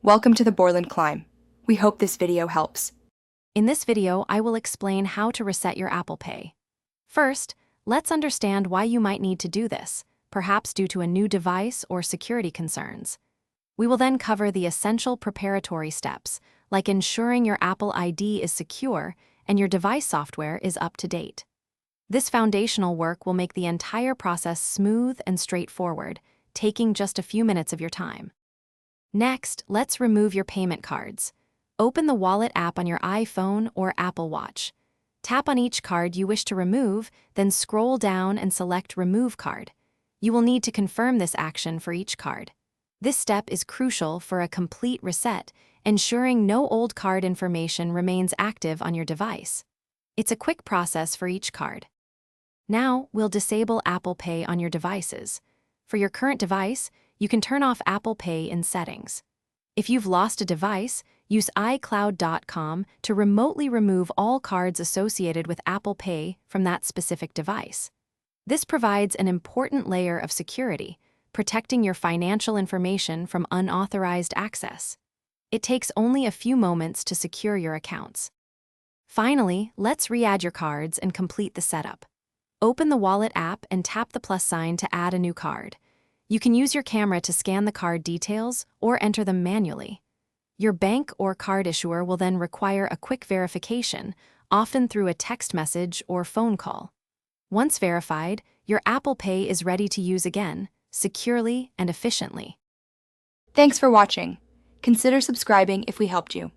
Welcome to the Borland Climb. We hope this video helps. In this video, I will explain how to reset your Apple Pay. First, let's understand why you might need to do this, perhaps due to a new device or security concerns. We will then cover the essential preparatory steps, like ensuring your Apple ID is secure and your device software is up to date. This foundational work will make the entire process smooth and straightforward, taking just a few minutes of your time. Next, let's remove your payment cards. Open the Wallet app on your iPhone or Apple Watch. Tap on each card you wish to remove, then scroll down and select Remove Card. You will need to confirm this action for each card. This step is crucial for a complete reset, ensuring no old card information remains active on your device. It's a quick process for each card. Now, we'll disable Apple Pay on your devices. For your current device, you can turn off Apple Pay in Settings. If you've lost a device, use iCloud.com to remotely remove all cards associated with Apple Pay from that specific device. This provides an important layer of security, protecting your financial information from unauthorized access. It takes only a few moments to secure your accounts. Finally, let's re-add your cards and complete the setup. Open the Wallet app and tap the plus sign to add a new card. You can use your camera to scan the card details or enter them manually. Your bank or card issuer will then require a quick verification, often through a text message or phone call. Once verified, your Apple Pay is ready to use again, securely and efficiently. Thanks for watching. Consider subscribing if we helped you.